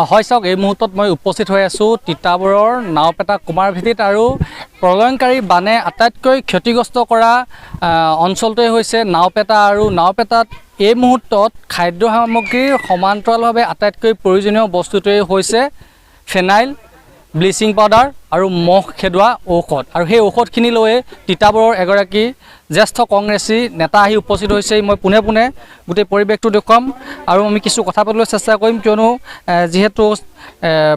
হয় চাওক, এই মুহূৰ্তত মই উপস্থিত হৈ আছোঁ তিতাবৰৰ নাওপেটা কুমাৰভেটিত আৰু প্ৰলয়ংকাৰী বানে আটাইতকৈ ক্ষতিগ্ৰস্ত কৰা অঞ্চলটোৱে হৈছে নাওপেটা। আৰু নাওপেটাত এই মুহূৰ্তত খাদ্য সামগ্ৰীৰ সমান্তৰালভাৱে আটাইতকৈ প্ৰয়োজনীয় বস্তুটোৱেই হৈছে ফেনাইল, ব্লিচিং পাউডাৰ আৰু মহ খেদোৱা ঔষধ। আৰু সেই ঔষধখিনি লৈয়ে তিতাবৰৰ এগৰাকী জ্যেষ্ঠ কংগ্ৰেছী নেতা আহি উপস্থিত হৈছে। মই পোনে পোনে গোটেই পৰিৱেশটো দেখুৱাম আৰু আমি কিছু কথা পাতিবলৈ চেষ্টা কৰিম, কিয়নো যিহেতু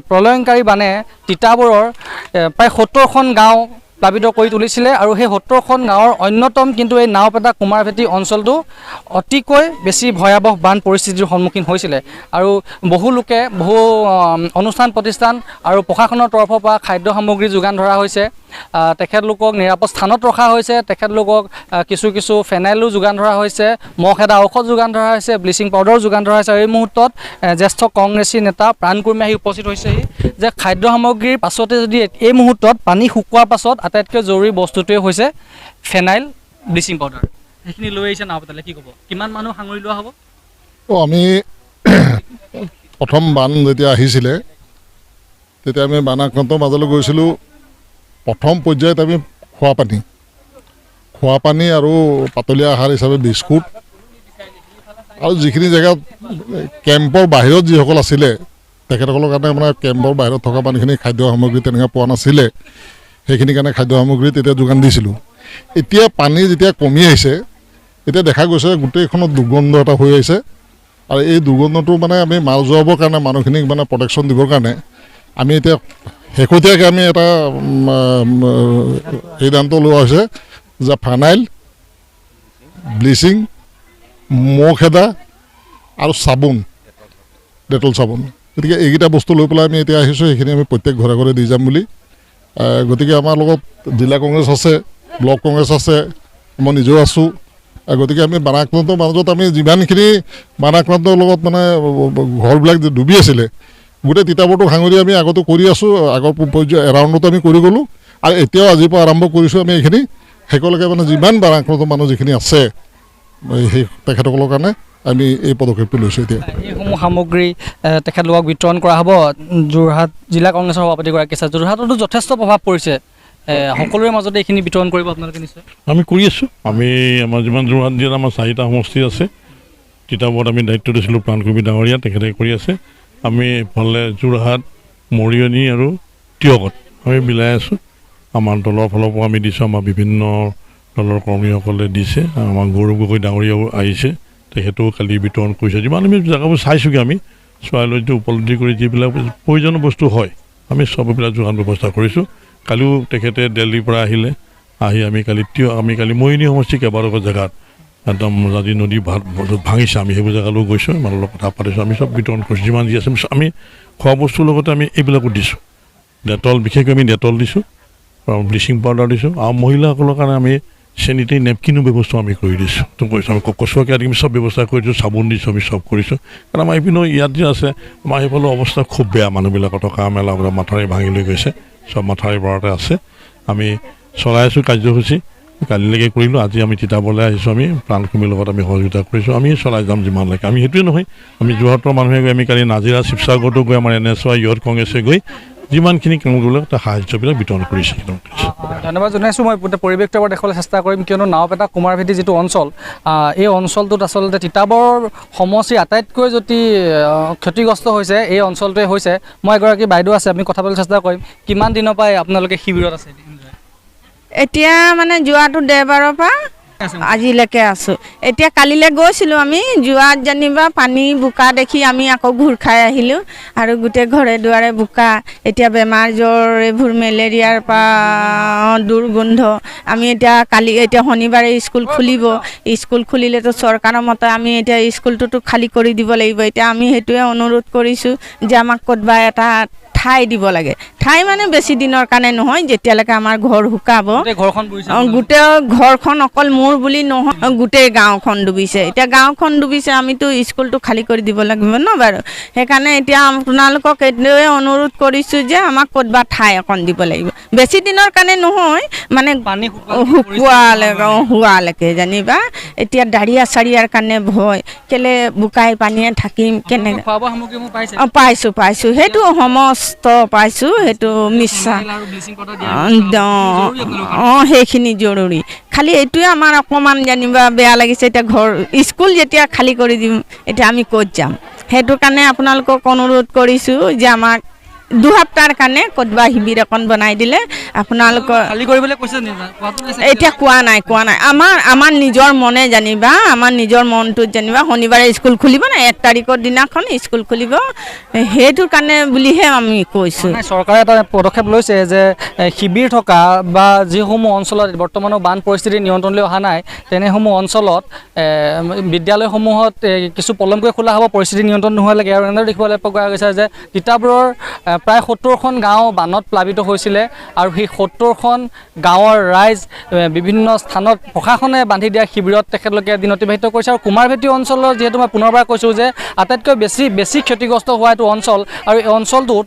প্ৰলয়ংকাৰী বানে তিতাবৰৰ প্ৰায় 70খন গাঁও প্লাবিত কৰি তুলিছিলে আৰু সেই 70খন গাঁৱৰ অন্যতম কিন্তু এই নাওপেটা কুমাৰভেটি অঞ্চলটো অতিকৈ বেছি ভয়াৱহ বান পৰিস্থিতিৰ সন্মুখীন হৈছিলে। আৰু বহু লোকে বহু অনুষ্ঠান প্ৰতিষ্ঠান আৰু প্ৰশাসনৰ তৰফৰ পৰা খাদ্য সামগ্ৰী যোগান ধৰা হৈছে, তেখেতলোকক নিৰাপদ স্থানত ৰখা হৈছে, তেখেতলোকক কিছু ফেনাইলো যোগান ধৰা হৈছে, মহ খেদা ঔষধ যোগান ধৰা হৈছে, ব্লিচিং পাউডাৰো যোগান ধৰা হৈছে। আৰু এই মুহূৰ্তত জ্যেষ্ঠ কংগ্ৰেছী নেতা প্ৰাণকুৰ্মী আহি উপস্থিত হৈছেহি যে খাদ্য সামগ্ৰীৰ পাছতে যদি এই মুহূৰ্তত পানী শুকোৱাৰ পাছত আটাইতকৈ জৰুৰী বস্তুটোৱে হৈছে ফেনাইল, ব্লিচিং পাউডাৰ। সেইখিনি লৈ আহিছে নাওপেটালৈ, কি ক'ব? কিমান মানুহ সাঙুৰি লোৱা হ'ব? আমি প্ৰথম বান যেতিয়া আহিছিলে তেতিয়া আমি বানাক্ৰান্তৰ মাজলৈ গৈছিলোঁ। প্ৰথম পৰ্যায়ত আমি খোৱা পানী আৰু পাতলীয়া আহাৰ হিচাপে বিস্কুট আৰু যিখিনি জেগাত কেম্পৰ বাহিৰত যিসকল আছিলে তেখেতসকলৰ কাৰণে মানে কেম্পৰ বাহিৰত থকা মানুহখিনি খাদ্য সামগ্ৰী তেনেকৈ পোৱা নাছিলে, সেইখিনিৰ কাৰণে খাদ্য সামগ্ৰী তেতিয়া যোগান দিছিলোঁ। এতিয়া পানী যেতিয়া কমি আহিছে এতিয়া দেখা গৈছে গোটেইখনত দুৰ্গন্ধ এটা হৈ আহিছে। আৰু এই দুৰ্গন্ধটো মানে আমি মাল যোৱাবৰ কাৰণে মানুহখিনিক মানে প্ৰটেকশ্যন দিবৰ কাৰণে আমি এতিয়া শেহতীয়াকৈ আমি এটা সিদ্ধান্ত লোৱা হৈছে যে ফানাইল, ব্লিচিং, মহ খেদা আৰু চাবোন, ডেটল চাবোন, গতিকে এইকেইটা বস্তু লৈ পেলাই আমি এতিয়া আহিছোঁ। সেইখিনি আমি প্ৰত্যেক ঘৰে ঘৰে দি যাম বুলি। গতিকে আমাৰ লগত জিলা কংগ্ৰেছ আছে, ব্লক কংগ্ৰেছ আছে, মই নিজেও আছোঁ। গতিকে আমি বানাক্ৰান্তৰ মাজত আমি যিমানখিনি বানাক্ৰান্তৰ লগত মানে ঘৰবিলাক ডুবি আছিলে গোটেই তিতাবৰটো সাঙুৰি আমি আগতো কৰি আছোঁ, আগৰ পৰ্যায় এৰাউণ্ডতো আমি কৰি গ'লোঁ আৰু এতিয়াও আজিৰ পৰা আৰম্ভ কৰিছোঁ আমি এইখিনি শেষলৈকে মানে যিমান বানাক্ৰান্ত মানুহ যিখিনি আছে সেই তেখেতসকলৰ কাৰণে আমি এই পদক্ষেপটো লৈছোঁ। এতিয়া এইসমূহ সামগ্ৰী তেখেতলোকক বিতৰণ কৰা হ'ব। যোৰহাট জিলা কংগ্ৰেছৰ সভাপতিগৰাকী আছে, যোৰহাটতো যথেষ্ট প্ৰভাৱ পৰিছে, সকলোৰে মাজতে এইখিনি বিতৰণ কৰিব আপোনালোকে নিশ্চয়? আমি কৰি আছোঁ। আমাৰ যিমান যোৰহাট জিলাত আমাৰ 4টা সমষ্টি আছে, তিতাবৰত আমি দায়িত্ব দিছিলোঁ প্ৰাণকুৰ্মী ডাঙৰীয়া, তেখেতে কৰি আছে। আমি এইফালে যোৰহাট, মৰিয়নি আৰু তিয়কত আমি মিলাই আছোঁ। আমাৰ দলৰ ফালৰ পৰা আমি দিছোঁ, আমাৰ বিভিন্ন দলৰ কৰ্মীসকলে দিছে, আমাৰ গৌৰৱ গগৈ ডাঙৰীয়াও আহিছে, তেখেতেও কালি বিতৰণ কৰিছে। যিমান আমি জেগাবোৰ চাইছোঁগৈ, আমি চোৱাই লৈ উপলব্ধি কৰি যিবিলাক প্ৰয়োজনীয় বস্তু হয় আমি চববিলাক যোগান ব্যৱস্থা কৰিছোঁ। কালিও তেখেতে দিল্লীৰ পৰা আহিলে, আহি আমি কালি মৰিয়নি সমষ্টি কেইবাডোখৰ জেগাত একদম জাতি নদী ভাঙিছে, আমি সেইবোৰ জেগালৈও গৈছোঁ, মানুহৰ লগত কথা পাতিছোঁ, আমি চব বিতৰণ কৰিছোঁ। যিমান যি আছে আমি খোৱা বস্তুৰ লগতে আমি এইবিলাকো দিছোঁ। ডেটল, বিশেষকৈ আমি ডেটল দিছোঁ, ব্লিচিং পাউডাৰ দিছোঁ, আৰু মহিলাসকলৰ কাৰণে আমি চেনিটেৰী নেপকিনো ব্যৱস্থা আমি কৰি দিছোঁ। তো কৰিছোঁ আমি কচুৱাকে আদি আমি চব ব্যৱস্থা কৰি দিছোঁ, চাবোন দিছোঁ, আমি চব কৰিছোঁ। কাৰণ আমাৰ এইপিনে ইয়াত যে আছে আমাৰ সেইফালে অৱস্থা খুব বেয়া, মানুহবিলাকৰ থকা মেলা মাথাউৰি ভাঙি লৈ গৈছে, চব মাথাউৰি পাৰতে আছে। আমি চলাই আছোঁ কাৰ্যসূচী, কালিলৈকে কৰিলোঁ। আজি আমি তিতাবৰলৈ আহিছোঁ, আমি প্ৰাণকুৰ্মীৰ লগত আমি সহযোগিতা কৰিছোঁ, আমি চলাই যাম যিমানলৈকে। আমি সেইটোৱে নহয়, আমি যোৰহাটৰ মানুহে গৈ আমি কালি নাজিৰা, শিৱসাগৰতো গৈ আমাৰ NSY ইউথ কংগ্ৰেছে গৈ যিমানখিনি কাম কৰিব লাগে তাৰ সাহায্যবিলাক বিতৰণ কৰিছে। ধন্যবাদ জনাইছোঁ। মই পৰিৱেশটোৰ পৰা দেখুৱাবলৈ চেষ্টা কৰিম, কিয়নো নাওপেটা কুমাৰভেটি যিটো অঞ্চল, এই অঞ্চলটোত আচলতে তিতাবৰ সমষ্টিৰ আটাইতকৈ যদি ক্ষতিগ্ৰস্ত হৈছে এই অঞ্চলটোৱে হৈছে। মই এগৰাকী বাইদেউ আছে, আমি কথা পাতিবলৈ চেষ্টা কৰিম। কিমান দিনৰ পৰা আপোনালোকে শিবিৰত আছে? এতিয়া মানে যোৱাটো দেওবাৰৰ পৰা আজিলৈকে আছোঁ। এতিয়া কালিলৈ গৈছিলোঁ আমি, যোৱাত যেনিবা পানী বোকা দেখি আমি আকৌ ঘূৰ খাই আহিলোঁ আৰু গোটেই ঘৰে দুৱাৰে বোকা। এতিয়া বেমাৰ জ্বৰ এইবোৰ মেলেৰিয়াৰ পৰা দুৰ্গন্ধ। আমি এতিয়া শনিবাৰে স্কুল খুলিব, স্কুল খুলিলেতো চৰকাৰৰ মতে আমি এতিয়া স্কুলটোতো খালী কৰি দিব লাগিব। এতিয়া আমি সেইটোৱে অনুৰোধ কৰিছোঁ যে আমাক ক'তবা এটা ঠাই দিব লাগে ঠাই মানে বেছি দিনৰ কাৰণে নহয় যেতিয়ালৈকে আমাৰ ঘৰ শুকাব ঘৰখন বুজিছে গোটেই ঘৰখন অকল মোৰ বুলি নহয় গোটেই গাঁওখন ডুবিছে এতিয়া গাঁওখন ডুবিছে আমিতো স্কুলটো খালী কৰি দিব লাগিব ন বাৰু সেইকাৰণে এতিয়া আপোনালোকক এইটোৱে অনুৰোধ কৰিছোঁ যে আমাক ক'তবা ঠাই অকণ দিব লাগিব বেছি দিনৰ কাৰণে নহয় মানে পানী হোৱালৈকে জানিবা এতিয়া দাঁড়িয়া চাৰিয়াৰ কাৰণে ভয় কেলে বোকাই পানীয়ে থাকিম কেনেকৈ খোৱা বোৱা সামগ্ৰীসমূহ পাইছে পাইছোঁ সেইটো সমস্ত পাইছোঁ সেইটো মিছা সেইখিনি জৰুৰী খালি এইটোৱে আমাৰ অকণমান জানিবা বেয়া লাগিছে এতিয়া ঘৰ স্কুল যেতিয়া খালী কৰি দিম এতিয়া আমি ক'ত যাম সেইটো কাৰণে আপোনালোকক অনুৰোধ কৰিছোঁ যে আমাক 2 সপ্তাহৰ কাৰণে ক'তবা শিবিৰ এখন বনাই দিলে আপোনালোকৰ খালী কৰিবলৈ কৈছে এতিয়া কোৱা নাই আমাৰ নিজৰ মনে জানিবা আমাৰ নিজৰ মনটোত জানিবা শনিবাৰে স্কুল খুলিব না 1 তাৰিখৰ দিনাখন স্কুল খুলিব সেইটোৰ কাৰণে বুলিহে আমি কৈছোঁ চৰকাৰে এটা পদক্ষেপ লৈছে যে শিবিৰ থকা বা যিসমূহ অঞ্চলত বৰ্তমানো বান পৰিস্থিতি নিয়ন্ত্ৰণলৈ অহা নাই তেনেসমূহ অঞ্চলত বিদ্যালয়সমূহত কিছু পলমকৈ খোলা হ'ব পৰিস্থিতি নিয়ন্ত্ৰণ নোহোৱালৈকে আৰু এনেদৰে দেখিবলৈ পোৱা গৈছে যে তিতাবৰৰ প্ৰায় 70খন গাঁও বানত প্লাবিত হৈছিলে আৰু সেই 70খন গাঁৱৰ ৰাইজ বিভিন্ন স্থানত প্ৰশাসনে বান্ধি দিয়া শিবিৰত তেখেতলোকে দিন অতিবাহিত কৰিছে আৰু কুমাৰভেটি অঞ্চলৰ যিহেতু মই পুনৰবাৰ কৈছোঁ যে আটাইতকৈ বেছি ক্ষতিগ্ৰস্ত হোৱা এইটো অঞ্চল আৰু এই অঞ্চলটোত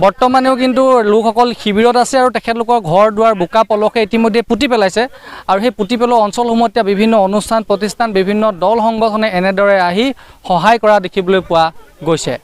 বৰ্তমানেও কিন্তু লোকসকল শিবিৰত আছে আৰু তেখেতলোকৰ ঘৰ দুৱাৰ বোকা পলসে ইতিমধ্যে পুতি পেলাইছে আৰু সেই পুতি পেলোৱা অঞ্চলসমূহত এতিয়া বিভিন্ন অনুষ্ঠান প্ৰতিষ্ঠান বিভিন্ন দল সংগঠনে এনেদৰে আহি সহায় কৰা দেখিবলৈ পোৱা গৈছে।